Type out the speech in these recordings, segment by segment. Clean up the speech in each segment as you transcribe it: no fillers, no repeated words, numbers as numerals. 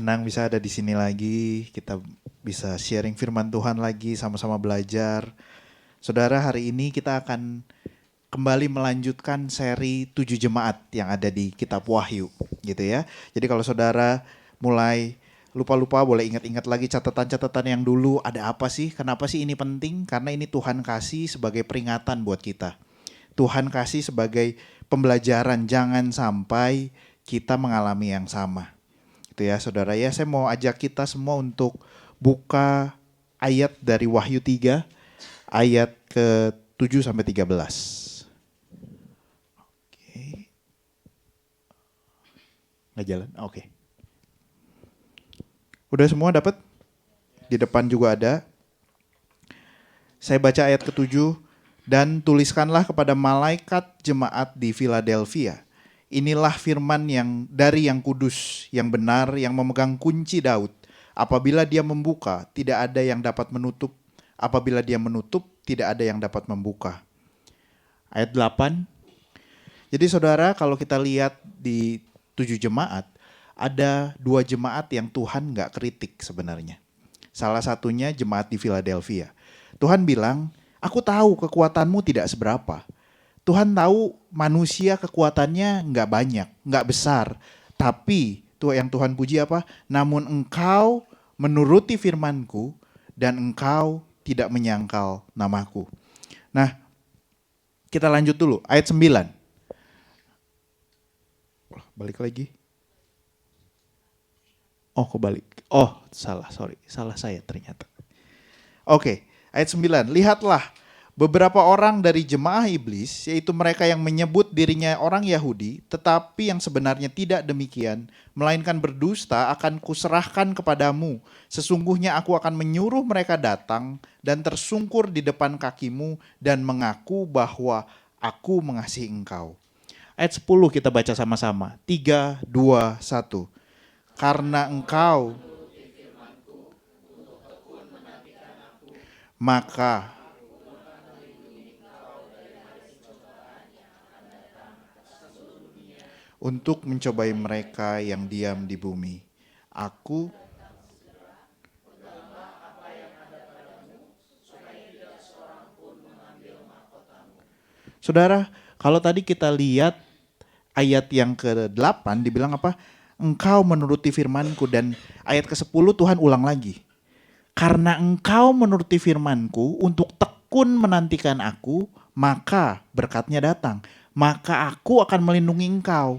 Senang bisa ada di sini lagi, kita bisa sharing firman Tuhan lagi, sama-sama belajar. Saudara, hari ini kita akan kembali melanjutkan seri 7 jemaat yang ada di kitab Wahyu, gitu ya. Jadi kalau saudara mulai lupa-lupa, boleh ingat-ingat lagi catatan-catatan yang dulu, ada apa sih, kenapa sih ini penting? Karena ini Tuhan kasih sebagai peringatan buat kita. Tuhan kasih sebagai pembelajaran, jangan sampai kita mengalami yang sama. Itu ya saudara ya, saya mau ajak kita semua untuk buka ayat dari Wahyu 3 ayat ke-7 sampai 13. Oke. Nggak jalan? Oke. Udah semua dapat? Di depan juga ada. Saya baca ayat ke-7. Dan tuliskanlah kepada malaikat jemaat di Philadelphia. Inilah firman yang dari yang kudus, yang benar, yang memegang kunci Daud. Apabila dia membuka, tidak ada yang dapat menutup. Apabila dia menutup, tidak ada yang dapat membuka. Ayat 8. Jadi saudara, kalau kita lihat di 7 jemaat, ada 2 jemaat yang Tuhan gak kritik sebenarnya. Salah satunya jemaat di Philadelphia. Tuhan bilang, aku tahu kekuatanmu tidak seberapa. Tuhan tahu manusia kekuatannya nggak banyak, nggak besar. Tapi yang Tuhan puji apa? Namun engkau menuruti firmanku dan engkau tidak menyangkal namaku. Nah, kita lanjut dulu. Ayat 9. Balik lagi. Oh, kebalik. Oh, salah, sorry. Salah saya ternyata. Oke, ayat 9. Lihatlah. Beberapa orang dari jemaah iblis, yaitu mereka yang menyebut dirinya orang Yahudi, tetapi yang sebenarnya tidak demikian, melainkan berdusta, akan kuserahkan kepadamu. Sesungguhnya aku akan menyuruh mereka datang dan tersungkur di depan kakimu dan mengaku bahwa aku mengasihi engkau. Ayat 10 kita baca sama-sama. 3, 2, 1. Karena engkau, maka untuk mencobai mereka yang diam di bumi. Aku Saudara, kalau tadi kita lihat ayat yang ke-8 dibilang apa? Engkau menuruti firmanku, dan ayat ke-10 Tuhan ulang lagi. Karena engkau menuruti firmanku untuk tekun menantikan aku, maka berkatnya datang. Maka aku akan melindungi engkau.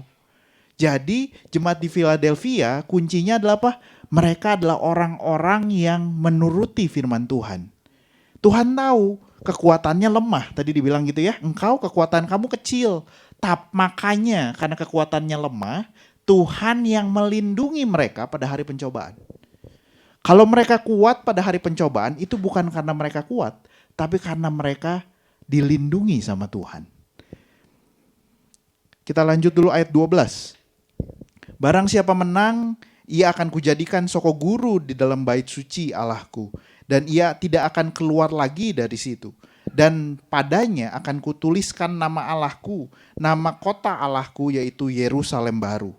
Jadi jemaat di Philadelphia kuncinya adalah apa? Mereka adalah orang-orang yang menuruti firman Tuhan. Tuhan tahu kekuatannya lemah. Tadi dibilang gitu ya. Engkau kekuatan kamu kecil. Makanya karena kekuatannya lemah, Tuhan yang melindungi mereka pada hari pencobaan. Kalau mereka kuat pada hari pencobaan, itu bukan karena mereka kuat, tapi karena mereka dilindungi sama Tuhan. Kita lanjut dulu ayat 12. Barang siapa menang, ia akan kujadikan soko guru di dalam bait suci Allahku. Dan ia tidak akan keluar lagi dari situ. Dan padanya akan kutuliskan nama Allahku, nama kota Allahku, yaitu Yerusalem baru,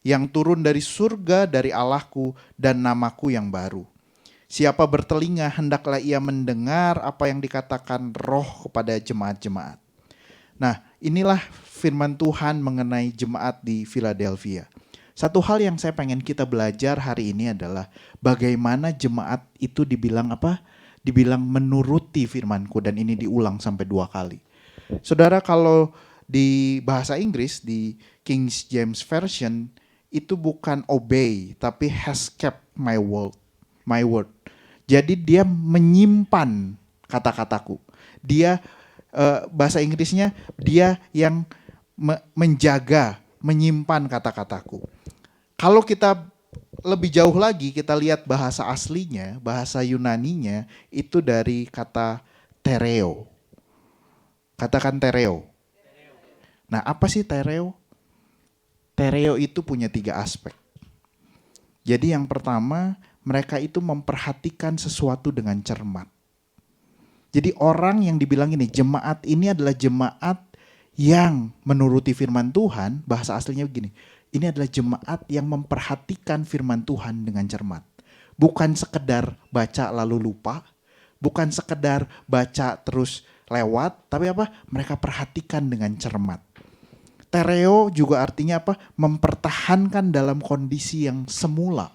yang turun dari surga dari Allahku, dan namaku yang baru. Siapa bertelinga, hendaklah ia mendengar apa yang dikatakan Roh kepada jemaat-jemaat. Nah, inilah firman Tuhan mengenai jemaat di Philadelphia. Satu hal yang saya pengen kita belajar hari ini adalah bagaimana jemaat itu dibilang apa? Dibilang menuruti firmanku, dan ini diulang sampai 2 kali. Saudara, kalau di bahasa Inggris, di King James Version, itu bukan obey, tapi has kept my word. Jadi dia menyimpan kata-kataku. Dia bahasa Inggrisnya dia yang menjaga, menyimpan kata-kataku. Kalau kita lebih jauh lagi, kita lihat bahasa aslinya, bahasa Yunaninya itu dari kata tereo. Katakan tereo. Nah, apa sih tereo? Tereo itu punya 3 aspek. Jadi yang pertama, mereka itu memperhatikan sesuatu dengan cermat. Jadi orang yang dibilang ini, jemaat ini adalah jemaat yang menuruti firman Tuhan, bahasa aslinya begini, Ini adalah jemaat yang memperhatikan firman Tuhan dengan cermat. Bukan sekedar baca lalu lupa, bukan sekedar baca terus lewat, tapi apa? Mereka perhatikan dengan cermat. Tereo juga artinya apa? Mempertahankan dalam kondisi yang semula.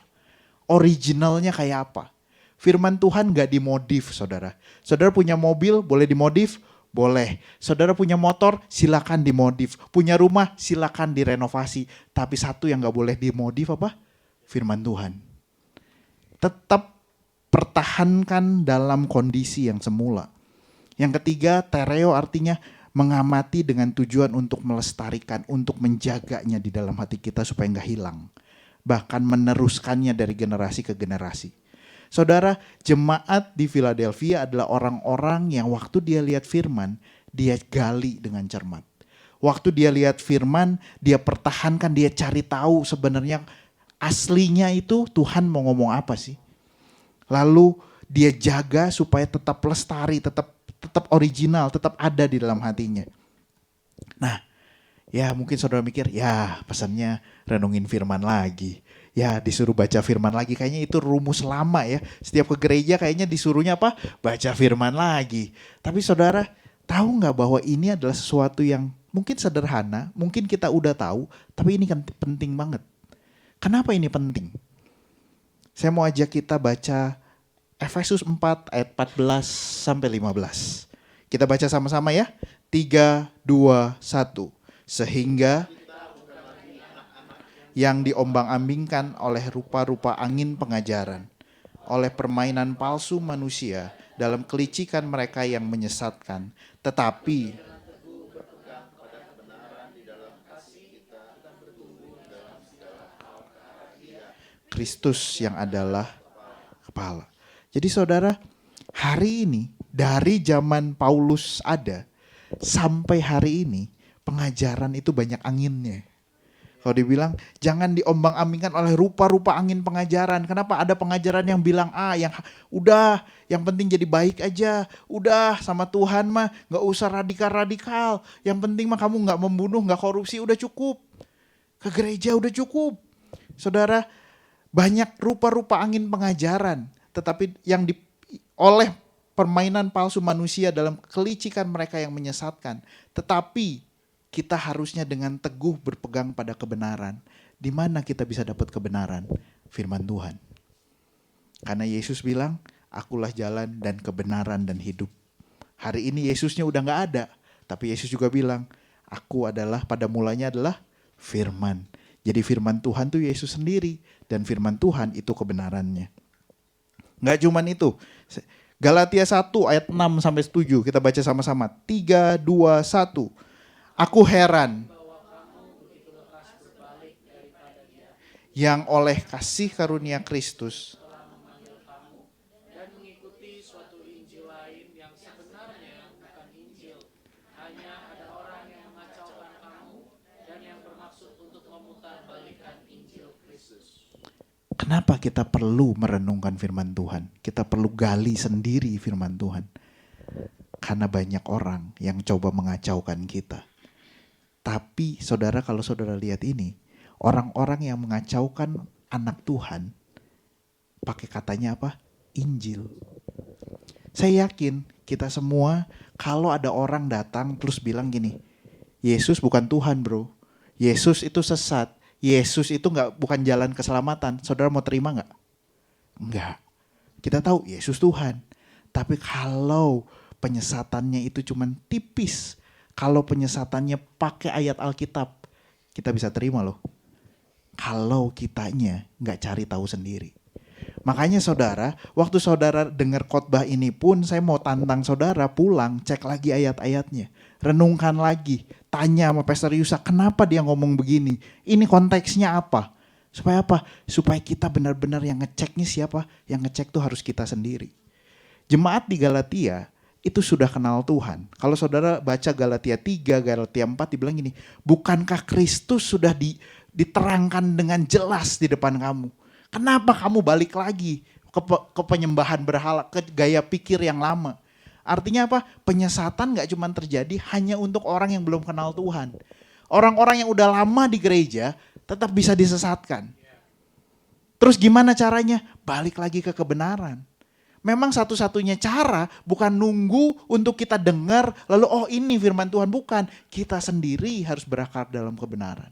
Originalnya kayak apa? Firman Tuhan gak dimodif, saudara. Saudara punya mobil, boleh dimodif? Boleh. Saudara punya motor, silakan dimodif. Punya rumah, silakan direnovasi. Tapi satu yang gak boleh dimodif apa? Firman Tuhan. Tetap pertahankan dalam kondisi yang semula. Yang ketiga, tereo artinya mengamati dengan tujuan untuk melestarikan, untuk menjaganya di dalam hati kita supaya gak hilang. Bahkan meneruskannya dari generasi ke generasi. Saudara, jemaat di Philadelphia adalah orang-orang yang waktu dia lihat firman, dia gali dengan cermat. Waktu dia lihat firman, dia pertahankan, dia cari tahu sebenarnya aslinya itu Tuhan mau ngomong apa sih. Lalu dia jaga supaya tetap lestari, tetap original, tetap ada di dalam hatinya. Nah, ya mungkin saudara mikir, ya pesannya renungin firman lagi. Ya disuruh baca firman lagi, kayaknya itu rumus lama ya. Setiap ke gereja kayaknya disuruhnya apa? Baca firman lagi. Tapi saudara tahu gak bahwa ini adalah sesuatu yang mungkin sederhana, mungkin kita udah tahu, tapi ini kan penting banget. Kenapa ini penting? Saya mau ajak kita baca Efesus 4 ayat 14 sampai 15. Kita baca sama-sama ya. 3, 2, 1. Sehingga yang diombang-ambingkan oleh rupa-rupa angin pengajaran, oleh permainan palsu manusia dalam kelicikan mereka yang menyesatkan, tetapi Kristus yang adalah kepala. Jadi saudara, hari ini dari zaman Paulus ada sampai hari ini pengajaran itu banyak anginnya. Kalau dibilang jangan diombang-ambingkan oleh rupa-rupa angin pengajaran. Kenapa? Ada pengajaran yang bilang yang udah yang penting jadi baik aja. Udah sama Tuhan mah gak usah radikal-radikal. Yang penting mah kamu gak membunuh, gak korupsi, udah cukup. Ke gereja udah cukup. Saudara, banyak rupa-rupa angin pengajaran. Tetapi yang oleh permainan palsu manusia dalam kelicikan mereka yang menyesatkan. Tetapi kita harusnya dengan teguh berpegang pada kebenaran. Di mana kita bisa dapat kebenaran? Firman Tuhan. Karena Yesus bilang, akulah jalan dan kebenaran dan hidup. Hari ini Yesusnya udah gak ada. Tapi Yesus juga bilang, aku adalah pada mulanya adalah firman. Jadi firman Tuhan itu Yesus sendiri. Dan firman Tuhan itu kebenarannya. Gak cuman itu. Galatia 1 ayat 6 sampai 7. Kita baca sama-sama. 3, 2, 1. Aku heran yang oleh kasih karunia Kristus dan mengikuti suatu Injil lain yang sebenarnya bukan Injil. Hanya ada orang yang mengacaukan kamu dan yang bermaksud untuk memutarbalikkan Injil Kristus. Kenapa kita perlu merenungkan firman Tuhan? Kita perlu gali sendiri firman Tuhan. Karena banyak orang yang coba mengacaukan kita. Tapi saudara, kalau saudara lihat ini, orang-orang yang mengacaukan anak Tuhan, pakai katanya apa? Injil. Saya yakin kita semua, kalau ada orang datang terus bilang gini, Yesus bukan Tuhan bro, Yesus itu sesat, Yesus itu bukan jalan keselamatan, saudara mau terima gak? Enggak. Kita tahu Yesus Tuhan. Tapi kalau penyesatannya itu cuman tipis, kalau penyesatannya pakai ayat Alkitab, kita bisa terima loh. Kalau kitanya gak cari tahu sendiri. Makanya saudara, waktu saudara dengar khotbah ini pun, saya mau tantang saudara pulang, cek lagi ayat-ayatnya. Renungkan lagi, tanya sama Pastor Yusa, kenapa dia ngomong begini? Ini konteksnya apa? Supaya apa? Supaya kita benar-benar yang ngeceknya siapa? Yang ngecek tuh harus kita sendiri. Jemaat di Galatia itu sudah kenal Tuhan. Kalau saudara baca Galatia 3, Galatia 4 dibilang gini, bukankah Kristus sudah diterangkan dengan jelas di depan kamu? Kenapa kamu balik lagi ke penyembahan berhala, ke gaya pikir yang lama? Artinya apa? Penyesatan gak cuma terjadi hanya untuk orang yang belum kenal Tuhan. Orang-orang yang udah lama di gereja, tetap bisa disesatkan. Terus gimana caranya? Balik lagi ke kebenaran. Memang satu-satunya cara bukan nunggu untuk kita dengar lalu oh ini firman Tuhan, bukan. Kita sendiri harus berakar dalam kebenaran.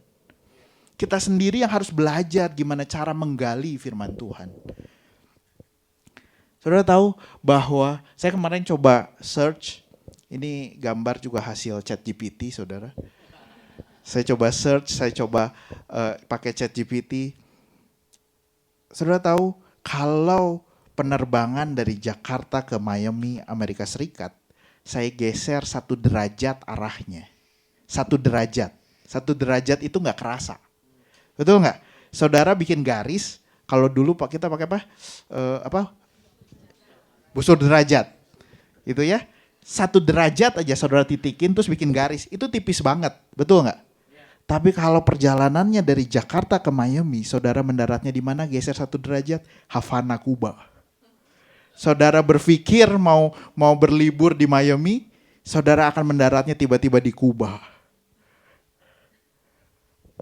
Kita sendiri yang harus belajar gimana cara menggali firman Tuhan. Saudara tahu bahwa saya kemarin coba search, ini gambar juga hasil ChatGPT, saudara. Saya coba search, saya coba pakai ChatGPT. Saudara tahu kalau penerbangan dari Jakarta ke Miami, Amerika Serikat, saya geser 1 derajat arahnya. 1 derajat. 1 derajat itu nggak kerasa. Betul nggak? Saudara bikin garis, kalau dulu kita pakai apa? Busur derajat. Itu ya. 1 derajat aja saudara titikin terus bikin garis. Itu tipis banget. Betul nggak? Tapi kalau perjalanannya dari Jakarta ke Miami, saudara mendaratnya di mana? Geser 1 derajat, Havana, Kuba. Saudara berpikir mau berlibur di Miami, saudara akan mendaratnya tiba-tiba di Kuba.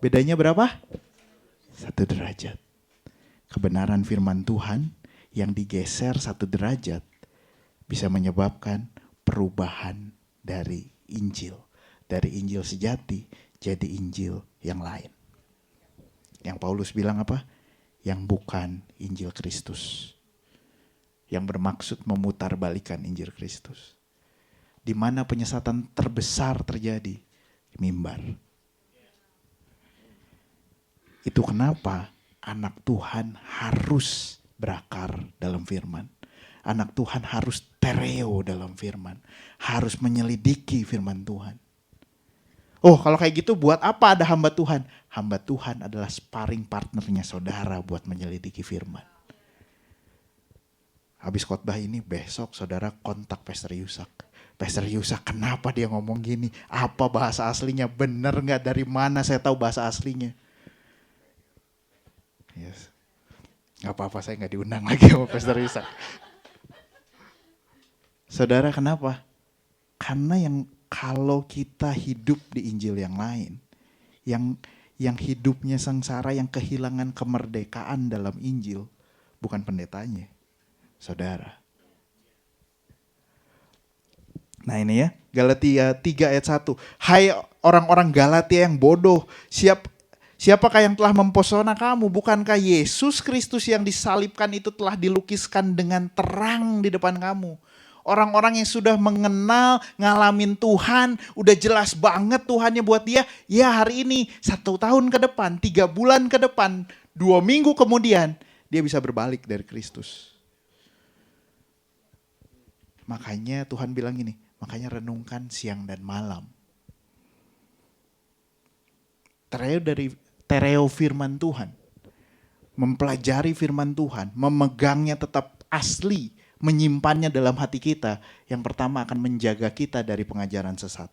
Bedanya berapa? 1 derajat. Kebenaran firman Tuhan yang digeser 1 derajat bisa menyebabkan perubahan dari Injil. Dari Injil sejati jadi Injil yang lain. Yang Paulus bilang apa? Yang bukan Injil Kristus. Yang bermaksud memutarbalikan Injil Kristus. Di mana penyesatan terbesar terjadi? Di mimbar. Itu kenapa anak Tuhan harus berakar dalam firman. Anak Tuhan harus tereo dalam firman. Harus menyelidiki firman Tuhan. Oh, kalau kayak gitu buat apa ada hamba Tuhan? Hamba Tuhan adalah sparring partnernya saudara buat menyelidiki firman. Habis khotbah ini besok saudara kontak Pastor Yusak. Pastor Yusak, kenapa dia ngomong gini? Apa bahasa aslinya? Bener gak? Dari mana saya tahu bahasa aslinya? Yes. Gak apa-apa, saya gak diundang lagi sama Pastor Yusak. Saudara, kenapa? Karena kalau kita hidup di Injil yang lain, yang hidupnya sengsara, yang kehilangan kemerdekaan dalam Injil, bukan pendetanya, saudara. Nah ini ya, Galatia 3 ayat 1. Hai orang-orang Galatia yang bodoh, siapakah yang telah mempesona kamu? Bukankah Yesus Kristus yang disalibkan itu telah dilukiskan dengan terang di depan kamu? Orang-orang yang sudah mengenal, ngalamin Tuhan, udah jelas banget Tuhannya buat dia. Ya hari ini, 1 tahun ke depan, 3 bulan ke depan, 2 minggu kemudian, dia bisa berbalik dari Kristus. Makanya Tuhan bilang gini, makanya renungkan siang dan malam. Tereo firman Tuhan. Mempelajari firman Tuhan, memegangnya tetap asli, menyimpannya dalam hati kita, yang pertama akan menjaga kita dari pengajaran sesat.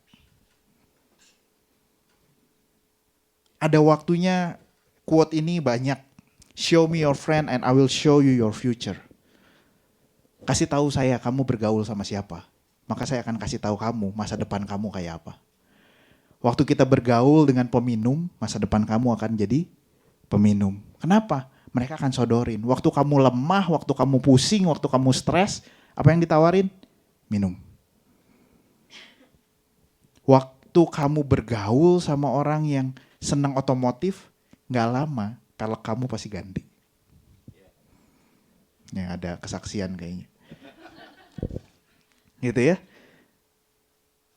Ada waktunya quote ini banyak. Show me your friend and I will show you your future. Kasih tahu saya kamu bergaul sama siapa, maka saya akan kasih tahu kamu masa depan kamu kayak apa. Waktu kita bergaul dengan peminum, masa depan kamu akan jadi peminum. Kenapa? Mereka akan sodorin. Waktu kamu lemah, waktu kamu pusing, waktu kamu stres, apa yang ditawarin? Minum. Waktu kamu bergaul sama orang yang senang otomotif, gak lama, pelek kamu pasti ganti. Ya, ada kesaksian kayaknya. Gitu ya.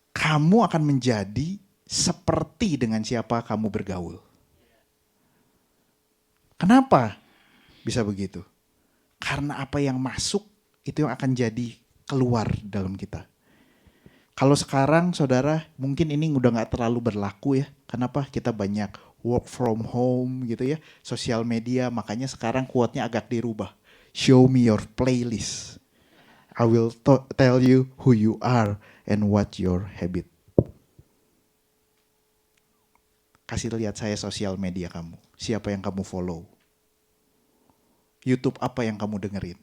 Kamu akan menjadi seperti dengan siapa kamu bergaul. Kenapa bisa begitu? Karena apa yang masuk itu yang akan jadi keluar dalam kita. Kalau sekarang saudara mungkin ini udah gak terlalu berlaku ya. Kenapa? Kita banyak work from home gitu ya. Sosial media, makanya sekarang quote-nya agak dirubah. Show me your playlist. I will tell you who you are and what your habit. Kasih lihat saya sosial media kamu. Siapa yang kamu follow? YouTube apa yang kamu dengerin?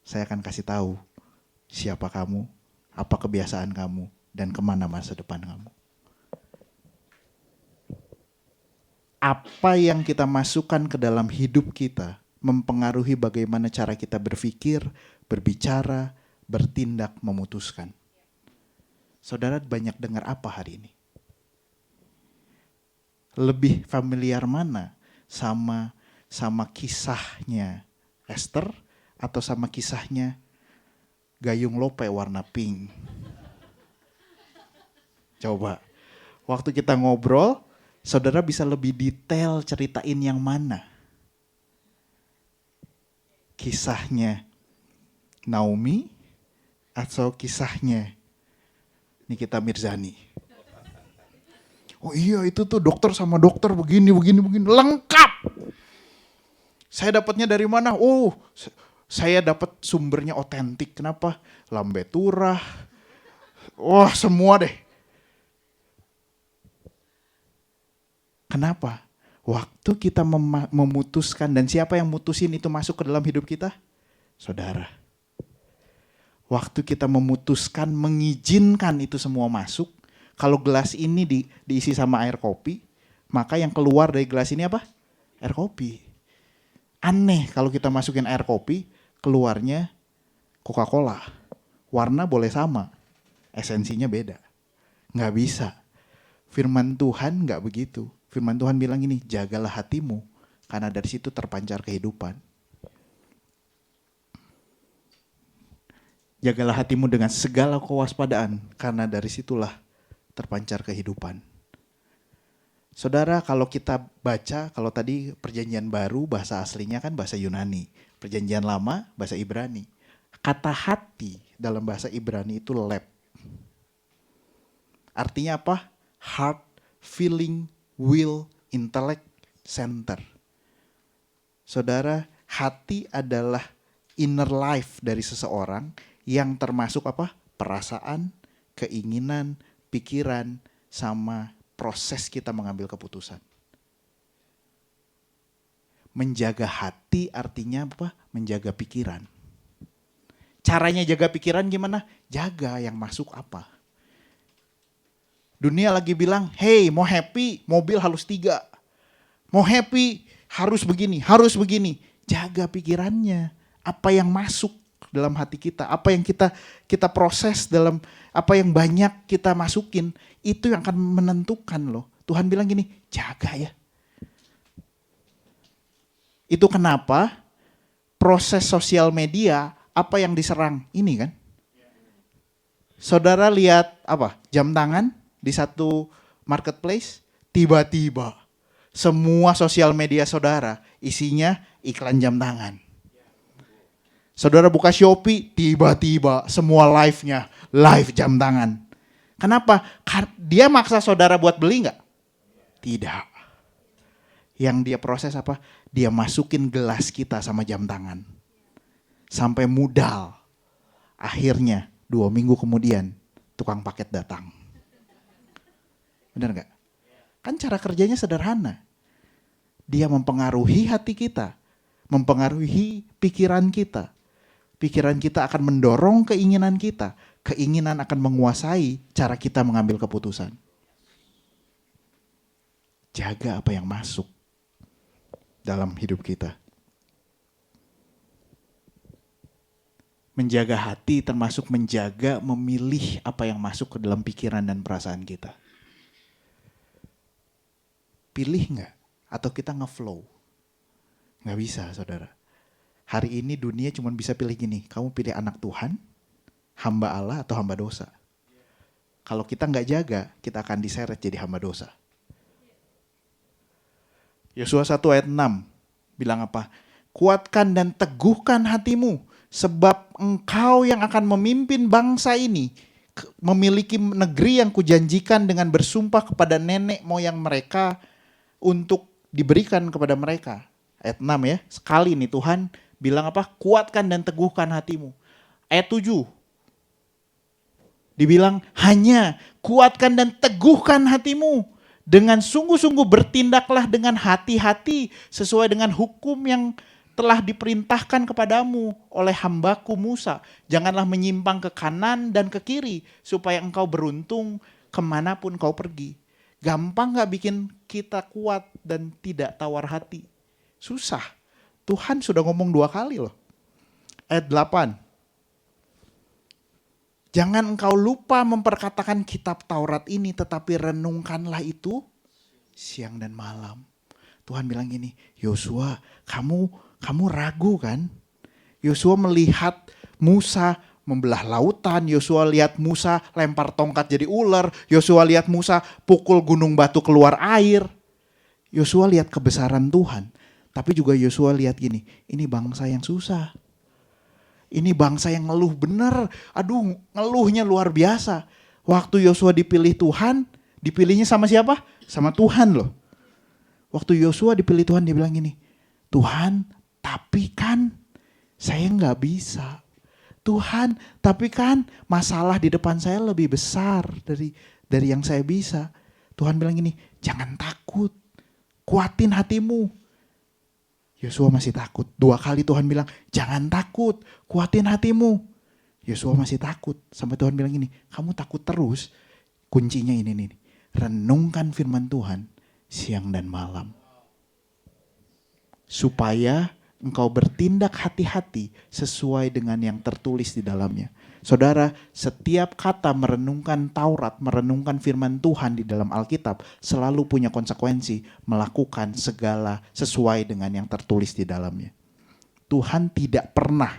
Saya akan kasih tahu siapa kamu, apa kebiasaan kamu, dan kemana masa depan kamu. apa yang kita masukkan ke dalam hidup kita mempengaruhi bagaimana cara kita berpikir, berbicara, bertindak, memutuskan. Saudara banyak dengar apa hari ini? Lebih familiar mana sama kisahnya Esther atau sama kisahnya Gayung Lope warna pink? Coba, waktu kita ngobrol, saudara bisa lebih detail ceritain yang mana? Kisahnya Naomi atau kisahnya Nikita Mirzani? Oh iya, itu tuh dokter sama dokter begini, lengkap. Saya dapatnya dari mana? Oh, saya dapat sumbernya otentik. Kenapa? Lambe Turah. Wah, semua deh. Kenapa? Waktu kita memutuskan, dan siapa yang mutusin itu masuk ke dalam hidup kita? Saudara. Waktu kita memutuskan, mengizinkan itu semua masuk, kalau gelas ini diisi sama air kopi, maka yang keluar dari gelas ini apa? Air kopi. Aneh kalau kita masukin air kopi, keluarnya Coca-Cola. Warna boleh sama, esensinya beda. Nggak bisa. Firman Tuhan nggak begitu. Firman Tuhan bilang gini, jagalah hatimu, karena dari situ terpancar kehidupan. Jagalah hatimu dengan segala kewaspadaan, karena dari situlah terpancar kehidupan. Saudara, kalau kita baca, kalau tadi perjanjian baru bahasa aslinya kan bahasa Yunani. Perjanjian lama bahasa Ibrani. Kata hati dalam bahasa Ibrani itu leb. Artinya apa? Heart, feeling, will, intellect, center. Saudara, hati adalah inner life dari seseorang yang termasuk apa? Perasaan, keinginan, pikiran, sama proses kita mengambil keputusan. Menjaga hati artinya apa? Menjaga pikiran. Caranya jaga pikiran gimana? Jaga yang masuk apa. Dunia lagi bilang, hey mau happy mobil harus 3. Mau happy harus begini, harus begini. Jaga pikirannya. Apa yang masuk dalam hati kita, apa yang kita proses dalam, apa yang banyak kita masukin, itu yang akan menentukan loh. Tuhan bilang gini, jaga ya. Itu kenapa proses sosial media, apa yang diserang ini kan. Saudara lihat apa? Jam tangan di satu marketplace, tiba-tiba semua sosial media saudara isinya iklan jam tangan. Saudara buka Shopee, tiba-tiba semua live-nya live jam tangan. Kenapa? Dia maksa saudara buat beli nggak? Tidak. Yang dia proses apa? Dia masukin gelas kita sama jam tangan. Sampai mudal. Akhirnya 2 minggu kemudian tukang paket datang. Benar nggak? Kan cara kerjanya sederhana. Dia mempengaruhi hati kita. Mempengaruhi pikiran kita. Pikiran kita akan mendorong keinginan kita. Keinginan akan menguasai cara kita mengambil keputusan. Jaga apa yang masuk dalam hidup kita. Menjaga hati termasuk menjaga, memilih apa yang masuk ke dalam pikiran dan perasaan kita. Pilih nggak? Atau kita ngeflow? Nggak bisa, saudara. Hari ini dunia cuma bisa pilih gini, kamu pilih anak Tuhan, hamba Allah atau hamba dosa. Kalau kita nggak jaga, kita akan diseret jadi hamba dosa. Yosua 1 ayat 6 bilang apa? Kuatkan dan teguhkan hatimu, sebab engkau yang akan memimpin bangsa ini, memiliki negeri yang kujanjikan dengan bersumpah kepada nenek moyang mereka untuk diberikan kepada mereka. Ayat 6 ya, sekali nih Tuhan bilang apa? Kuatkan dan teguhkan hatimu. Ayat 7 dibilang hanya kuatkan dan teguhkan hatimu. Dengan sungguh-sungguh bertindaklah dengan hati-hati sesuai dengan hukum yang telah diperintahkan kepadamu oleh hambaku Musa. Janganlah menyimpang ke kanan dan ke kiri supaya engkau beruntung kemanapun kau pergi. Gampang gak bikin kita kuat dan tidak tawar hati? Susah. Tuhan sudah ngomong 2 kali loh. Ayat 8. Jangan engkau lupa memperkatakan kitab Taurat ini, tetapi renungkanlah itu siang dan malam. Tuhan bilang gini, Yosua, kamu ragu kan? Yosua melihat Musa membelah lautan, Yosua lihat Musa lempar tongkat jadi ular, Yosua lihat Musa pukul gunung batu keluar air. Yosua lihat kebesaran Tuhan, tapi juga Yosua lihat gini, ini bangsa yang susah. Ini bangsa yang ngeluh bener, aduh ngeluhnya luar biasa. Waktu Yosua dipilih Tuhan, dipilihnya sama siapa? Sama Tuhan loh. Waktu Yosua dipilih Tuhan, dia bilang gini, Tuhan tapi kan saya gak bisa. Tuhan tapi kan masalah di depan saya lebih besar dari yang saya bisa. Tuhan bilang gini, jangan takut, kuatin hatimu. Yosua masih takut. 2 kali Tuhan bilang, jangan takut, kuatin hatimu. Yosua masih takut. Sampai Tuhan bilang gini, kamu takut terus. Kuncinya ini nih, renungkan firman Tuhan siang dan malam. Supaya engkau bertindak hati-hati sesuai dengan yang tertulis di dalamnya. Saudara, setiap kata merenungkan Taurat, merenungkan firman Tuhan di dalam Alkitab selalu punya konsekuensi melakukan segala sesuai dengan yang tertulis di dalamnya. Tuhan tidak pernah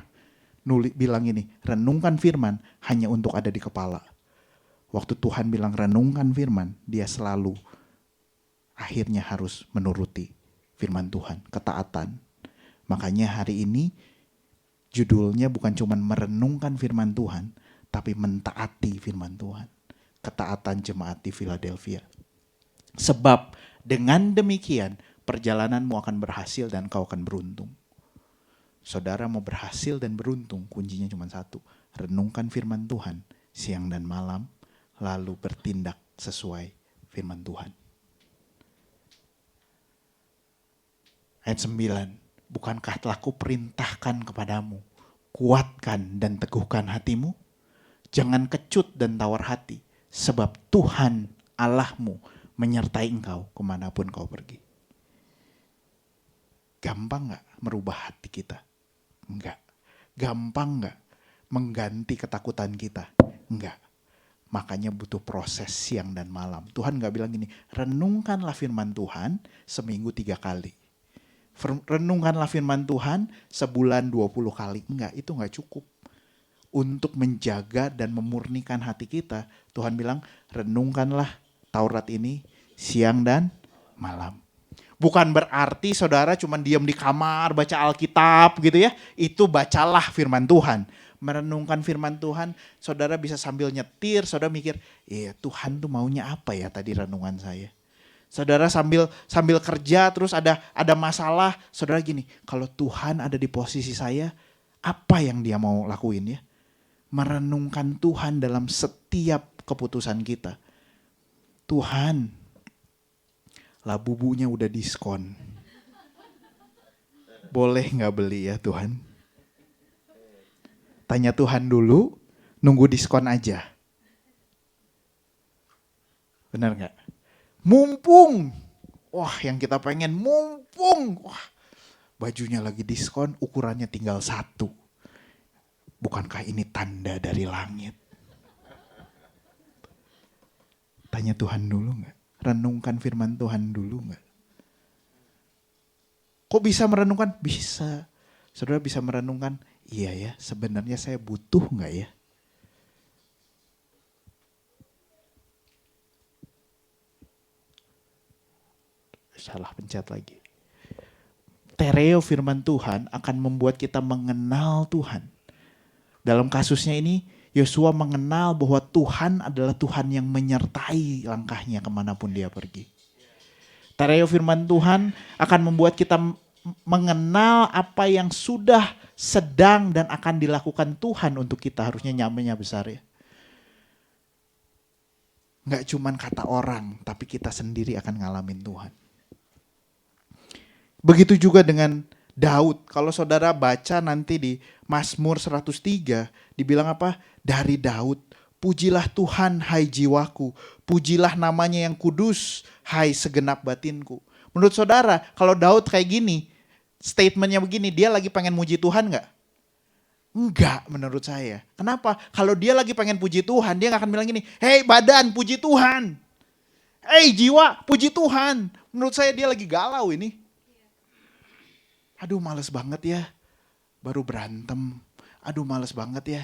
bilang ini, renungkan firman hanya untuk ada di kepala. Waktu Tuhan bilang renungkan firman, dia selalu akhirnya harus menuruti firman Tuhan, ketaatan. Makanya hari ini judulnya bukan cuma merenungkan firman Tuhan, tapi mentaati firman Tuhan. Ketaatan jemaat di Philadelphia. Sebab dengan demikian perjalananmu akan berhasil dan kau akan beruntung. Saudara mau berhasil dan beruntung, kuncinya cuma satu. Renungkan firman Tuhan siang dan malam, lalu bertindak sesuai firman Tuhan. Ayat 9. Bukankah telah kuperintahkan kepadamu, kuatkan dan teguhkan hatimu? Jangan kecut dan tawar hati, sebab Tuhan Allahmu menyertai engkau kemanapun kau pergi. Gampang gak merubah hati kita? Enggak. Gampang gak mengganti ketakutan kita? Enggak. Makanya butuh proses siang dan malam. Tuhan gak bilang gini, renungkanlah firman Tuhan seminggu 3 kali. Renungkanlah firman Tuhan sebulan 20 kali. Enggak, itu enggak cukup. Untuk menjaga dan memurnikan hati kita, Tuhan bilang renungkanlah Taurat ini siang dan malam. Bukan berarti saudara cuma diam di kamar baca Alkitab gitu ya. Itu bacalah firman Tuhan. Merenungkan firman Tuhan, saudara bisa sambil nyetir, saudara mikir, iya Tuhan tuh maunya apa ya tadi renungan saya. Saudara sambil kerja terus ada masalah, saudara gini, kalau Tuhan ada di posisi saya, apa yang dia mau lakuin ya? Merenungkan Tuhan dalam setiap keputusan kita. Tuhan, Labubunya udah diskon. Boleh gak beli ya Tuhan? Tanya Tuhan dulu, nunggu diskon aja. Benar gak? Mumpung, wah yang kita pengen mumpung, wah bajunya lagi diskon, ukurannya tinggal 1. Bukankah ini tanda dari langit? Tanya Tuhan dulu gak? Renungkan firman Tuhan dulu gak? Kok bisa merenungkan? Bisa. Saudara bisa merenungkan, iya ya sebenarnya saya butuh gak ya? Salah pencet lagi. Tereo firman Tuhan akan membuat kita mengenal Tuhan. Dalam kasusnya ini, Yosua mengenal bahwa Tuhan adalah Tuhan yang menyertai langkahnya kemanapun dia pergi. Tereo firman Tuhan akan membuat kita mengenal apa yang sudah, sedang, dan akan dilakukan Tuhan untuk kita. Harusnya nyamenya besar ya. Nggak cuman kata orang, tapi kita sendiri akan ngalamin Tuhan. Begitu juga dengan Daud. Kalau saudara baca nanti di Mazmur 103, dibilang apa? Dari Daud Pujilah Tuhan, hai jiwaku. Pujilah namanya yang kudus, hai segenap batinku. Menurut saudara, kalau Daud kayak gini, statementnya begini, dia lagi pengen muji Tuhan gak? Enggak menurut saya. Kenapa? Kalau dia lagi pengen puji Tuhan, dia gak akan bilang gini, hei badan, puji Tuhan. Hei jiwa, puji Tuhan. Menurut saya dia lagi galau ini. Aduh males banget ya, baru berantem. Aduh males banget ya,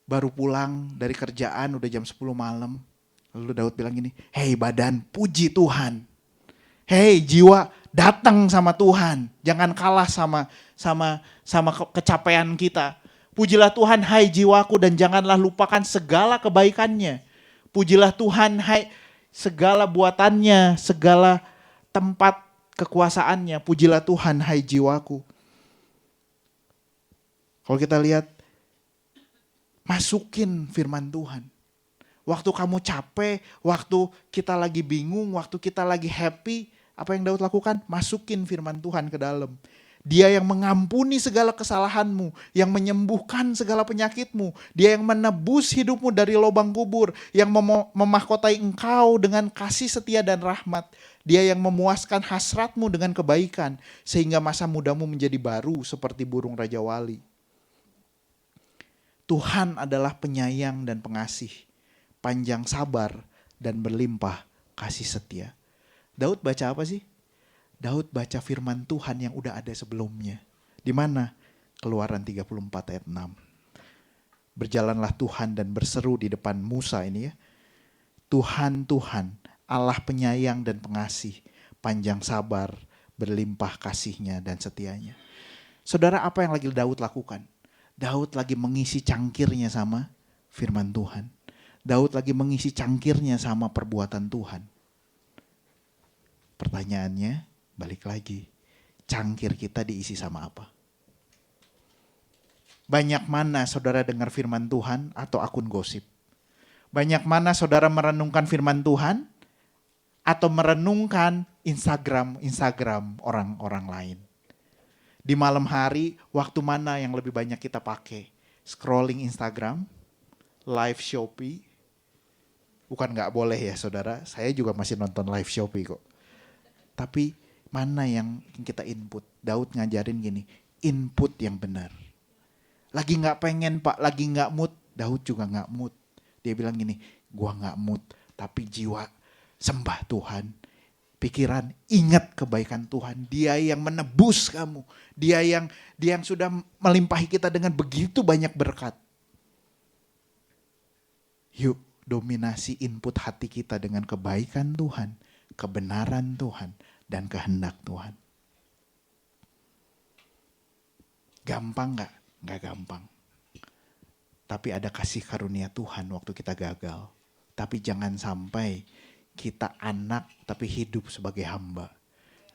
baru pulang dari kerjaan udah jam 10 malam. Lalu Daud bilang gini, hei badan, puji Tuhan. Hei jiwa, datang sama Tuhan. Jangan kalah sama kecapean kita. Pujilah Tuhan hai jiwaku dan janganlah lupakan segala kebaikannya. Pujilah Tuhan hai segala buatannya, segala tempat kekuasaannya. Pujilah Tuhan hai jiwaku. Kalau kita lihat, masukin firman Tuhan. Waktu kamu capek, waktu kita lagi bingung, waktu kita lagi happy, apa yang Daud lakukan? Masukin firman Tuhan ke dalam. Dia yang mengampuni segala kesalahanmu, yang menyembuhkan segala penyakitmu, dia yang menebus hidupmu dari lubang kubur, yang memahkotai engkau dengan kasih setia dan rahmat. Dia yang memuaskan hasratmu dengan kebaikan, sehingga masa mudamu menjadi baru seperti burung Raja Wali. Tuhan adalah penyayang dan pengasih, panjang sabar dan berlimpah kasih setia. Daud baca apa sih? Daud baca firman Tuhan yang udah ada sebelumnya. Di mana? Keluaran 34 ayat 6. Berjalanlah Tuhan dan berseru di depan Musa ini ya. Tuhan, Tuhan, Allah penyayang dan pengasih, panjang sabar, berlimpah kasihnya dan setianya. Saudara, apa yang lagi Daud lakukan? Daud lagi mengisi cangkirnya sama firman Tuhan. Daud lagi mengisi cangkirnya sama perbuatan Tuhan. Pertanyaannya, balik lagi, cangkir kita diisi sama apa? Banyak mana saudara dengar firman Tuhan atau akun gosip? Banyak mana saudara merenungkan firman Tuhan atau merenungkan Instagram orang-orang lain? Di malam hari, waktu mana yang lebih banyak kita pakai? Scrolling Instagram, live Shopee. Bukan gak boleh ya saudara, saya juga masih nonton live Shopee kok. Tapi mana yang kita input? Daud ngajarin gini, input yang benar. Lagi gak pengen pak, lagi gak mood. Daud juga gak mood. Dia bilang gini, gua gak mood, tapi jiwa sembah Tuhan. Pikiran ingat kebaikan Tuhan. Dia yang menebus kamu. Dia yang sudah melimpahi kita dengan begitu banyak berkat. Yuk dominasi input hati kita dengan kebaikan Tuhan, kebenaran Tuhan, dan kehendak Tuhan. Gampang gak? Gak gampang. Tapi ada kasih karunia Tuhan waktu kita gagal. Tapi jangan sampai kita anak tapi hidup sebagai hamba.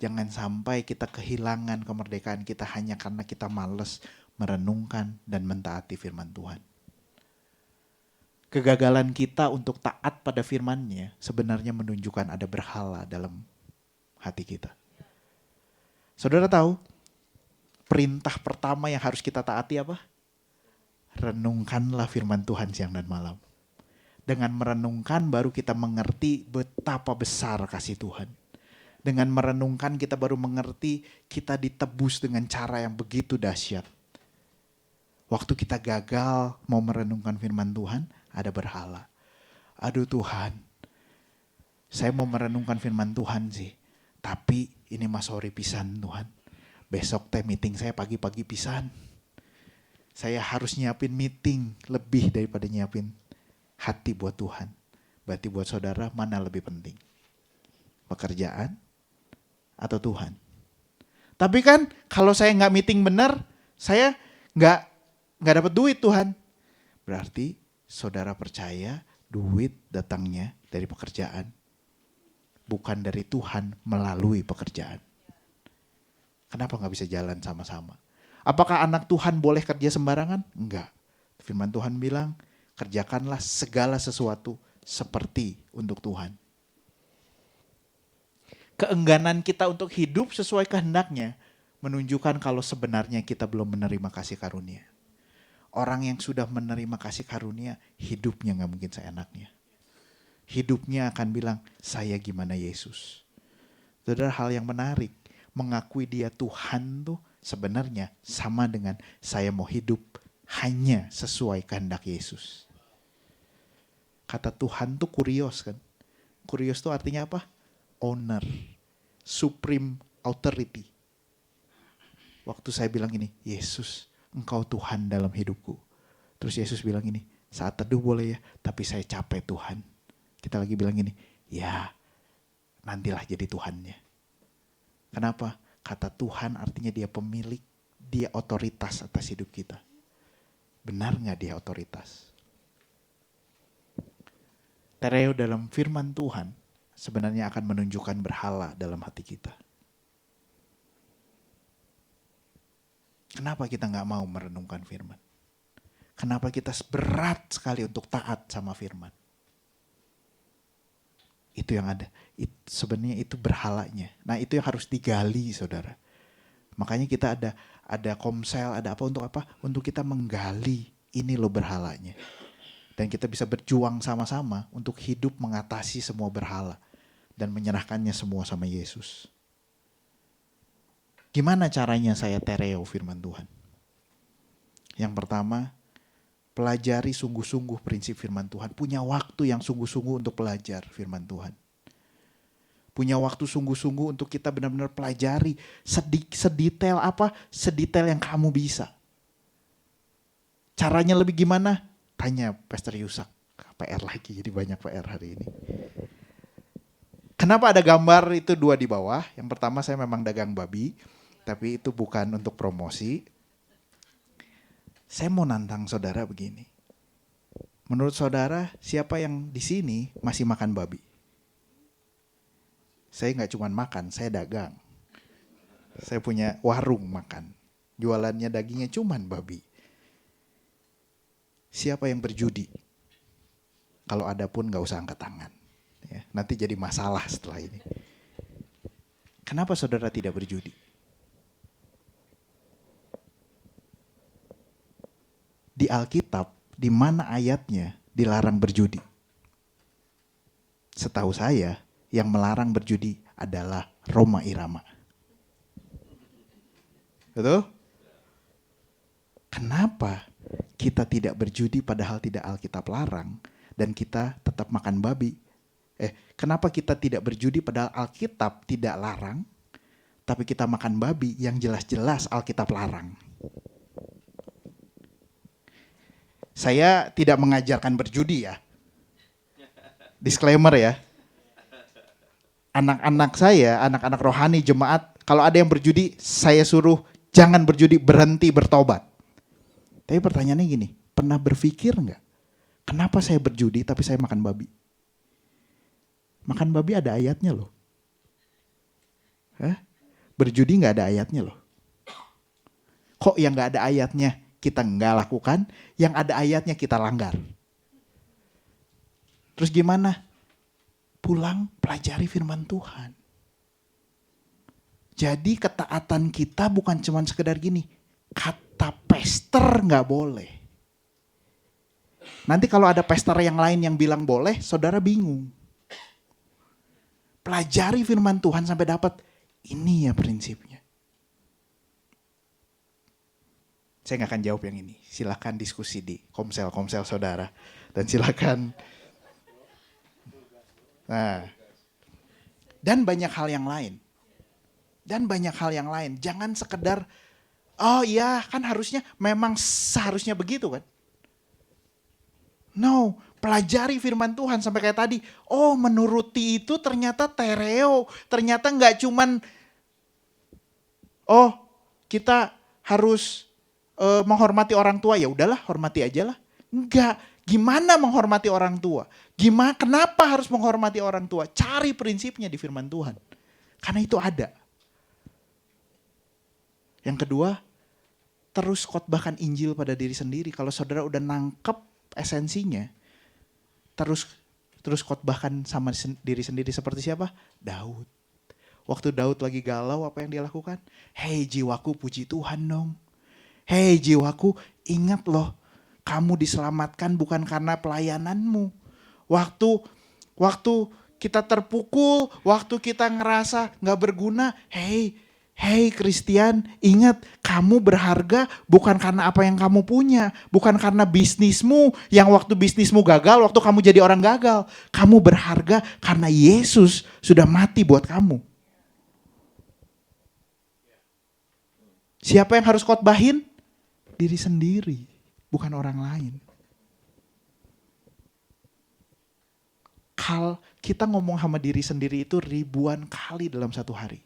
Jangan sampai kita kehilangan kemerdekaan kita hanya karena kita malas merenungkan dan mentaati firman Tuhan. Kegagalan kita untuk taat pada firman-Nya sebenarnya menunjukkan ada berhala dalam hati kita. Saudara tahu, perintah pertama yang harus kita taati apa? Renungkanlah firman Tuhan siang dan malam. Dengan merenungkan baru kita mengerti betapa besar kasih Tuhan. Dengan merenungkan kita baru mengerti kita ditebus dengan cara yang begitu dahsyat. Waktu kita gagal mau merenungkan firman Tuhan, ada berhala. Aduh Tuhan, saya mau merenungkan firman Tuhan sih. Tapi ini mas sorry pisan Tuhan. Besok teh meeting saya pagi-pagi pisan. Saya harus nyiapin meeting lebih daripada nyiapin hati buat Tuhan. Berarti buat saudara mana lebih penting? Pekerjaan atau Tuhan? Tapi kan kalau saya nggak meeting benar, saya nggak dapat duit Tuhan. Berarti saudara percaya duit datangnya dari pekerjaan, bukan dari Tuhan melalui pekerjaan. Kenapa nggak bisa jalan sama-sama? Apakah anak Tuhan boleh kerja sembarangan? Enggak. Firman Tuhan bilang, kerjakanlah segala sesuatu seperti untuk Tuhan. Keengganan kita untuk hidup sesuai kehendaknya menunjukkan kalau sebenarnya kita belum menerima kasih karunia. Orang yang sudah menerima kasih karunia, hidupnya gak mungkin seenaknya. Hidupnya akan bilang, saya gimana Yesus. Itu adalah hal yang menarik. Mengakui dia Tuhan tuh sebenarnya sama dengan saya mau hidup hanya sesuai kehendak Yesus. Kata Tuhan tuh kurios kan. Kurios tuh artinya apa? Owner. Supreme authority. Waktu saya bilang ini, Yesus, Engkau Tuhan dalam hidupku. Terus Yesus bilang ini, saat teduh boleh ya, tapi saya capek Tuhan. Kita lagi bilang gini, ya nantilah jadi Tuhannya. Kenapa? Kata Tuhan artinya dia pemilik, dia otoritas atas hidup kita. Benar gak dia otoritas? Tereo dalam firman Tuhan sebenarnya akan menunjukkan berhala dalam hati kita. Kenapa kita gak mau merenungkan firman? Kenapa kita berat sekali untuk taat sama firman? Itu yang ada. Sebenarnya itu berhalanya. Nah itu yang harus digali saudara. Makanya kita ada komsel, ada apa? Untuk kita menggali ini loh berhalanya. Dan kita bisa berjuang sama-sama untuk hidup mengatasi semua berhala. Dan menyerahkannya semua sama Yesus. Gimana caranya saya tereo firman Tuhan? Yang pertama, pelajari sungguh-sungguh prinsip firman Tuhan. Punya waktu yang sungguh-sungguh untuk belajar firman Tuhan. Punya waktu sungguh-sungguh untuk kita benar-benar pelajari sedetail apa? Sedetail yang kamu bisa. Caranya lebih gimana? Tanya Pastor Yusak. PR lagi, jadi banyak PR hari ini. Kenapa ada gambar itu 2 di bawah? Yang pertama saya memang dagang babi. Tapi itu bukan untuk promosi. Saya mau nantang saudara begini. Menurut saudara, siapa yang di sini masih makan babi? Saya nggak cuma makan, saya dagang. Saya punya warung makan. Jualannya dagingnya cuman babi. Siapa yang berjudi? Kalau ada pun nggak usah angkat tangan. Ya, nanti jadi masalah setelah ini. Kenapa saudara tidak berjudi? Di Alkitab, di mana ayatnya dilarang berjudi? Setahu saya, yang melarang berjudi adalah Roma Irama. Betul? Kenapa kita tidak berjudi padahal tidak Alkitab larang dan kita tetap makan babi? Kenapa kita tidak berjudi padahal Alkitab tidak larang tapi kita makan babi yang jelas-jelas Alkitab larang? Saya tidak mengajarkan berjudi ya. Disclaimer ya. Anak-anak saya, anak-anak rohani jemaat, kalau ada yang berjudi, saya suruh jangan berjudi, berhenti bertobat. Tapi pertanyaannya gini, pernah berpikir nggak? Kenapa saya berjudi tapi saya makan babi? Makan babi ada ayatnya loh. Berjudi nggak ada ayatnya loh. Kok yang nggak ada ayatnya kita nggak lakukan, yang ada ayatnya kita langgar? Terus gimana? Pulang pelajari firman Tuhan. Jadi ketaatan kita bukan cuma sekedar gini, kata pastor nggak boleh. Nanti kalau ada pastor yang lain yang bilang boleh, saudara bingung. Pelajari firman Tuhan sampai dapat, ini ya prinsipnya. Saya nggak akan jawab yang ini. Silakan diskusi di komsel saudara. Dan silakan. Nah. Dan banyak hal yang lain. Jangan sekedar, oh iya kan harusnya, memang seharusnya begitu kan. No, pelajari firman Tuhan sampai kayak tadi. Oh menuruti itu ternyata tereo. Ternyata nggak cuman, oh kita harus menghormati orang tua, ya udahlah hormati aja lah. Enggak, gimana menghormati orang tua? Kenapa harus menghormati orang tua? Cari prinsipnya di firman Tuhan. Karena itu ada. Yang kedua, terus khotbahkan Injil pada diri sendiri. Kalau saudara udah nangkep esensinya, terus khotbahkan sama diri sendiri. Seperti siapa? Daud. Waktu Daud lagi galau, apa yang dia lakukan? Hei jiwaku puji Tuhan dong. Hei jiwaku, ingat loh Kamu diselamatkan bukan karena pelayananmu. Waktu kita terpukul, waktu kita ngerasa gak berguna, Hey Christian, ingat kamu berharga bukan karena apa yang kamu punya. Bukan karena bisnismu, yang waktu bisnismu gagal, waktu kamu jadi orang gagal. Kamu berharga karena Yesus sudah mati buat kamu. Siapa yang harus khotbahin? Diri sendiri, bukan orang lain. Kita ngomong sama diri sendiri itu ribuan kali dalam satu hari.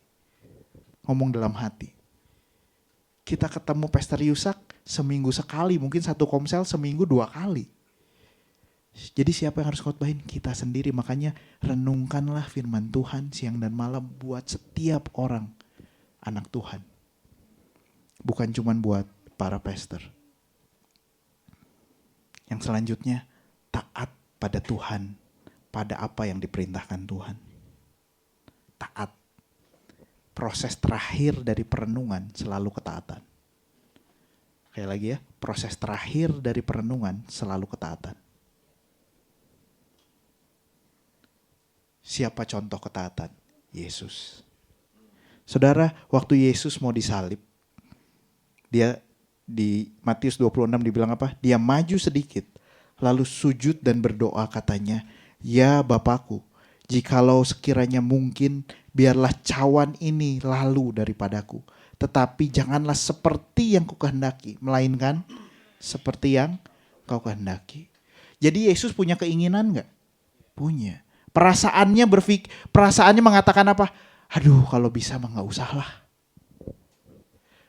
Ngomong dalam hati. Kita ketemu Pastor Yusak seminggu sekali, mungkin satu komsel seminggu 2 kali. Jadi siapa yang harus khotbahin? Kita sendiri. Makanya renungkanlah firman Tuhan siang dan malam buat setiap orang anak Tuhan. Bukan cuma buat para pastor. Yang selanjutnya, taat pada Tuhan, pada apa yang diperintahkan Tuhan. Taat. Proses terakhir dari perenungan selalu ketaatan. Kayak lagi ya, proses terakhir dari perenungan selalu ketaatan. Siapa contoh ketaatan? Yesus. Saudara, waktu Yesus mau disalib, dia di Matius 26 dibilang apa? Dia maju sedikit, lalu sujud dan berdoa katanya, "Ya Bapakku, jikalau sekiranya mungkin, biarlah cawan ini lalu daripadaku. Tetapi janganlah seperti yang kukehendaki, melainkan seperti yang kau kehendaki." Jadi Yesus punya keinginan gak? Punya. Perasaannya mengatakan apa? Aduh, kalau bisa mah gak usah lah.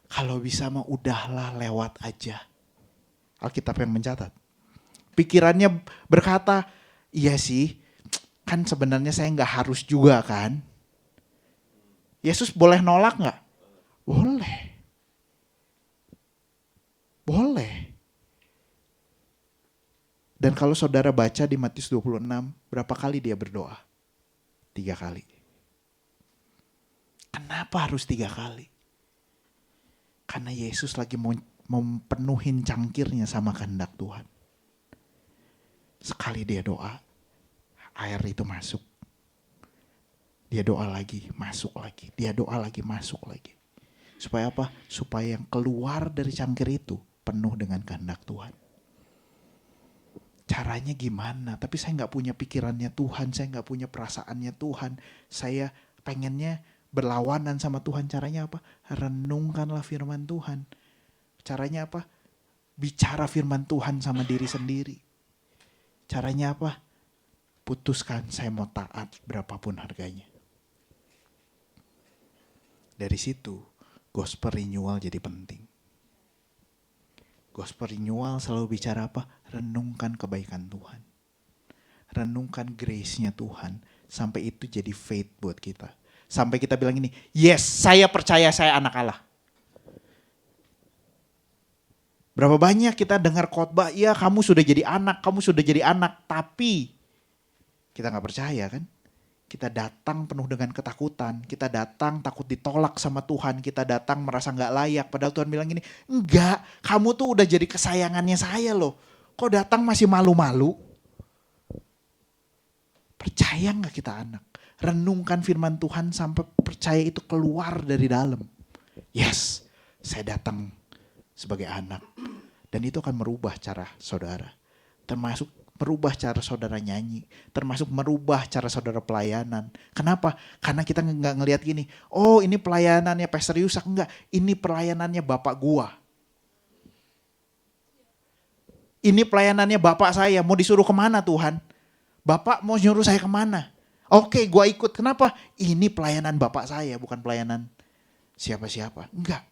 Kalau bisa mah udahlah, lewat aja. Alkitab yang mencatat. Pikirannya berkata, iya sih, kan sebenarnya saya gak harus juga kan. Yesus boleh nolak gak? Boleh. Boleh. Dan kalau saudara baca di Matius 26, berapa kali dia berdoa? 3 kali. Kenapa harus 3 kali? Karena Yesus lagi mau memenuhin cangkirnya sama kehendak Tuhan. Sekali dia doa, air itu masuk. Dia doa lagi, masuk lagi. Dia doa lagi, masuk lagi. Supaya apa? Supaya yang keluar dari cangkir itu penuh dengan kehendak Tuhan. Caranya gimana? Tapi saya gak punya pikirannya Tuhan. Saya gak punya perasaannya Tuhan. Saya pengennya berlawanan sama Tuhan. Caranya apa? Renungkanlah firman Tuhan. Caranya apa? Bicara firman Tuhan sama diri sendiri. Caranya apa? Putuskan saya mau taat berapapun harganya. Dari situ gospel renewal jadi penting. Gospel renewal selalu bicara apa? Renungkan kebaikan Tuhan. Renungkan grace-nya Tuhan. Sampai itu jadi faith buat kita. Sampai kita bilang ini, yes, saya percaya saya anak Allah. Berapa banyak kita dengar khotbah, ya kamu sudah jadi anak, kamu sudah jadi anak. Tapi kita gak percaya kan? Kita datang penuh dengan ketakutan. Kita datang takut ditolak sama Tuhan. Kita datang merasa gak layak. Padahal Tuhan bilang gini, enggak, kamu tuh udah jadi kesayangannya saya loh. Kok datang masih malu-malu? Percaya gak kita anak? Renungkan firman Tuhan sampai percaya itu keluar dari dalam. Yes, saya datang sebagai anak. Dan itu akan merubah cara saudara. Termasuk merubah cara saudara nyanyi. Termasuk merubah cara saudara pelayanan. Kenapa? Karena kita gak ngelihat gini. Oh, ini pelayanannya Pastor Yusak. Enggak, ini pelayanannya Bapak gua. Ini pelayanannya Bapak saya. Mau disuruh kemana Tuhan? Bapak mau nyuruh saya kemana? Oke, gua ikut. Kenapa? Ini pelayanan Bapak saya, bukan pelayanan siapa-siapa. Enggak.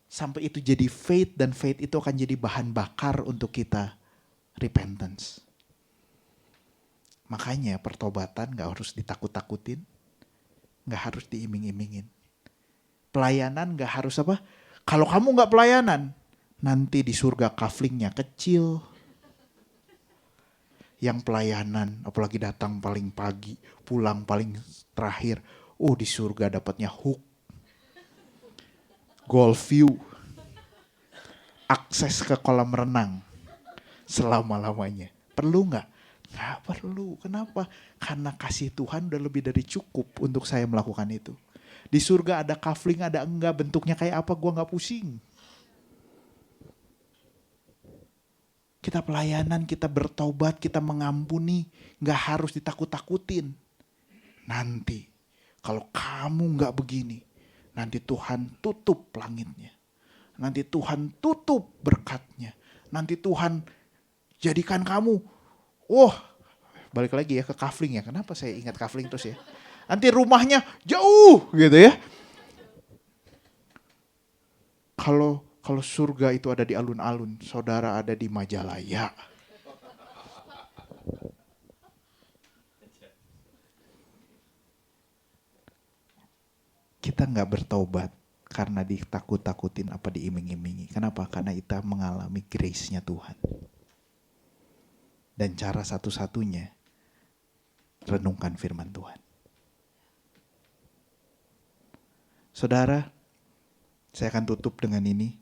Sampai itu jadi faith, dan faith itu akan jadi bahan bakar untuk kita repentance. Makanya pertobatan gak harus ditakut-takutin, gak harus diiming-imingin. Pelayanan gak harus apa? Kalau kamu gak pelayanan, nanti di surga kaflingnya kecil. Yang pelayanan, apalagi datang paling pagi, pulang paling terakhir. Oh, di surga dapatnya hook, golf view. akses ke kolam renang selama-lamanya. Perlu nggak? Nggak perlu. Kenapa? Karena kasih Tuhan udah lebih dari cukup untuk saya melakukan itu. Di surga ada kafling, ada enggak, bentuknya kayak apa, gua nggak pusing. Kita pelayanan, kita bertobat, kita mengampuni, nggak harus ditakut-takutin. Nanti, kalau kamu nggak begini, nanti Tuhan tutup langitnya. Nanti Tuhan tutup berkatnya. Nanti Tuhan jadikan kamu, balik lagi ya ke kafling ya. Kenapa saya ingat kafling terus ya? Nanti rumahnya jauh gitu ya. Kalau surga itu ada di alun-alun, saudara ada di Majalaya. Kita nggak bertobat karena ditakut-takutin apa diiming-imingi. Kenapa? Karena kita mengalami grace-nya Tuhan. Dan cara satu-satunya, renungkan firman Tuhan. Saudara, saya akan tutup dengan ini.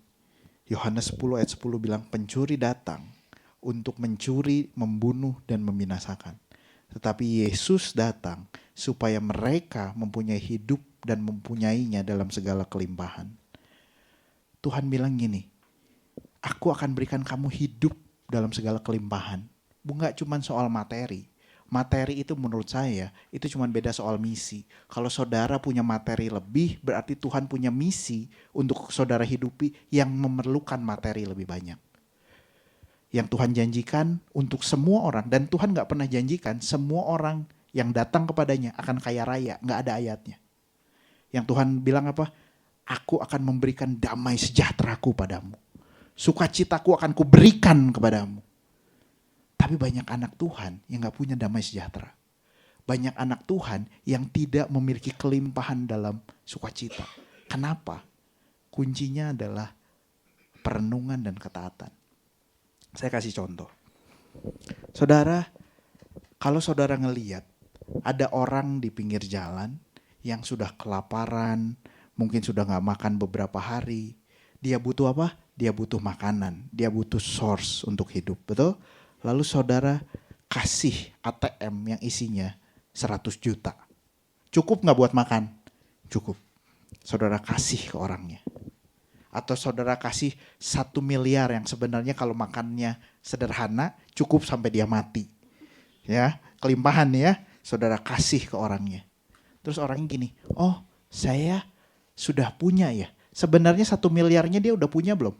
Yohanes 10 ayat 10 bilang, pencuri datang untuk mencuri, membunuh, dan membinasakan. Tetapi Yesus datang supaya mereka mempunyai hidup dan mempunyainya dalam segala kelimpahan. Tuhan bilang gini, aku akan berikan kamu hidup dalam segala kelimpahan. Bukan cuma soal materi. Materi itu menurut saya, itu cuma beda soal misi. Kalau saudara punya materi lebih, berarti Tuhan punya misi untuk saudara hidupi yang memerlukan materi lebih banyak. Yang Tuhan janjikan untuk semua orang, dan Tuhan gak pernah janjikan semua orang yang datang kepadanya akan kaya raya, gak ada ayatnya. Yang Tuhan bilang apa? Aku akan memberikan damai sejahteraku padamu. Sukacitaku akan kuberikan kepadamu. Tapi banyak anak Tuhan yang gak punya damai sejahtera. Banyak anak Tuhan yang tidak memiliki kelimpahan dalam sukacita. Kenapa? Kuncinya adalah perenungan dan ketaatan. Saya kasih contoh. Saudara, kalau saudara ngelihat ada orang di pinggir jalan yang sudah kelaparan, mungkin sudah gak makan beberapa hari. Dia butuh apa? Dia butuh makanan. Dia butuh source untuk hidup. Betul? Lalu saudara kasih ATM yang isinya 100 juta. Cukup gak buat makan? Cukup. Saudara kasih ke orangnya. Atau saudara kasih 1 miliar yang sebenarnya kalau makannya sederhana cukup sampai dia mati. Ya, kelimpahan ya. Saudara kasih ke orangnya. Terus orangnya gini, oh saya sudah punya ya. Sebenarnya 1 miliarnya dia udah punya belum?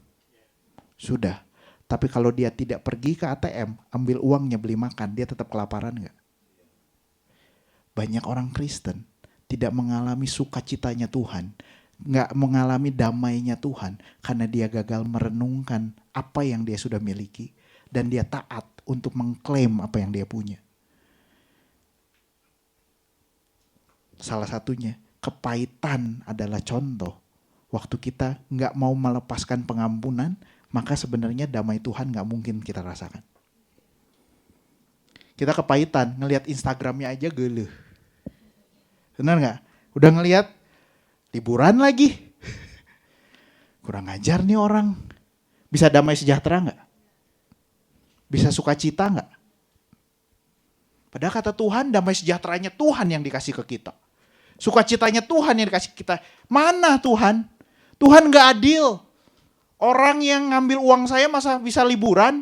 Sudah. Tapi kalau dia tidak pergi ke ATM, ambil uangnya beli makan, dia tetap kelaparan gak? Banyak orang Kristen tidak mengalami sukacitanya Tuhan, gak mengalami damainya Tuhan, karena dia gagal merenungkan apa yang dia sudah miliki, dan dia taat untuk mengklaim apa yang dia punya. Salah satunya, kepahitan adalah contoh. Waktu kita gak mau melepaskan pengampunan, maka sebenarnya damai Tuhan gak mungkin kita rasakan. Kita kepahitan, ngelihat Instagramnya aja geleh. Benar gak? Udah ngelihat liburan lagi. Kurang ajar nih orang. Bisa damai sejahtera gak? Bisa sukacita gak? Padahal kata Tuhan, damai sejahteranya Tuhan yang dikasih ke kita. Sukacitanya Tuhan yang dikasih kita. Mana Tuhan? Tuhan gak adil. Orang yang ngambil uang saya masa bisa liburan,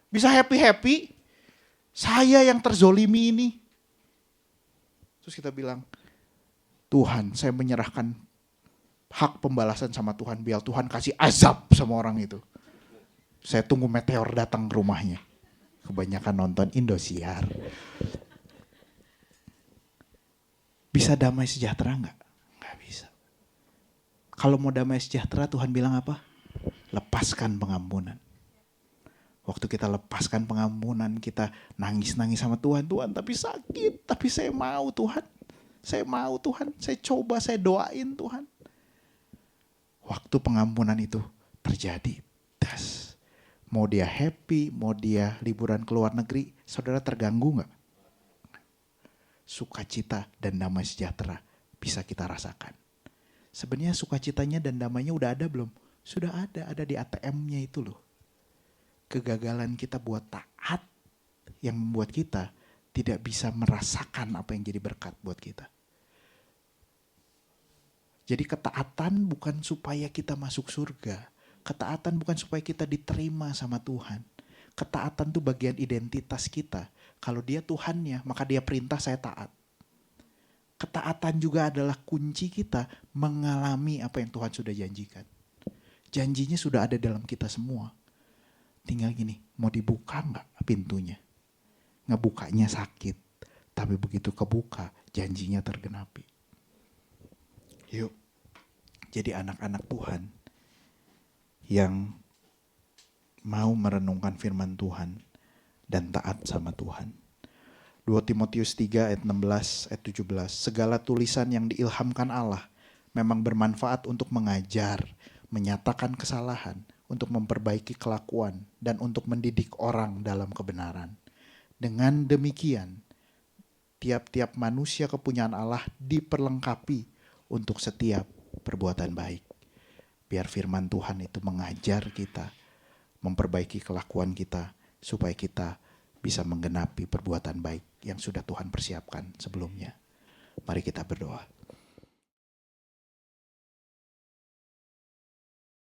bisa happy-happy. Saya yang terzolimi ini. Terus kita bilang, Tuhan saya menyerahkan hak pembalasan sama Tuhan. Biar Tuhan kasih azab sama orang itu. Saya tunggu meteor datang ke rumahnya. Kebanyakan nonton Indosiar. Bisa damai sejahtera gak? Gak bisa. Kalau mau damai sejahtera Tuhan bilang apa? Lepaskan pengampunan. Waktu kita lepaskan pengampunan, kita nangis-nangis sama Tuhan. Tuhan tapi sakit, tapi saya mau Tuhan. Saya mau Tuhan, saya coba, saya doain Tuhan. Waktu pengampunan itu terjadi, das. Mau dia happy, mau dia liburan ke luar negeri, saudara terganggu gak? Sukacita dan damai sejahtera bisa kita rasakan. Sebenarnya sukacitanya dan damainya udah ada belum? Sudah ada di ATM-nya itu loh. Kegagalan kita buat taat yang membuat kita tidak bisa merasakan apa yang jadi berkat buat kita. Jadi ketaatan bukan supaya kita masuk surga. Ketaatan bukan supaya kita diterima sama Tuhan. Ketaatan itu bagian identitas kita. Kalau dia Tuhannya, maka dia perintah saya taat. Ketaatan juga adalah kunci kita mengalami apa yang Tuhan sudah janjikan. Janjinya sudah ada dalam kita semua. Tinggal gini, mau dibuka nggak pintunya? Ngebukanya sakit, tapi begitu kebuka, janjinya tergenapi. Yuk, jadi anak-anak Tuhan yang mau merenungkan firman Tuhan dan taat sama Tuhan. 2 Timotius 3 ayat 16 ayat 17. Segala tulisan yang diilhamkan Allah memang bermanfaat untuk mengajar, menyatakan kesalahan, untuk memperbaiki kelakuan, dan untuk mendidik orang dalam kebenaran. Dengan demikian, tiap-tiap manusia kepunyaan Allah diperlengkapi untuk setiap perbuatan baik. Biar firman Tuhan itu mengajar kita, memperbaiki kelakuan kita, supaya kita bisa menggenapi perbuatan baik yang sudah Tuhan persiapkan sebelumnya. Mari kita berdoa.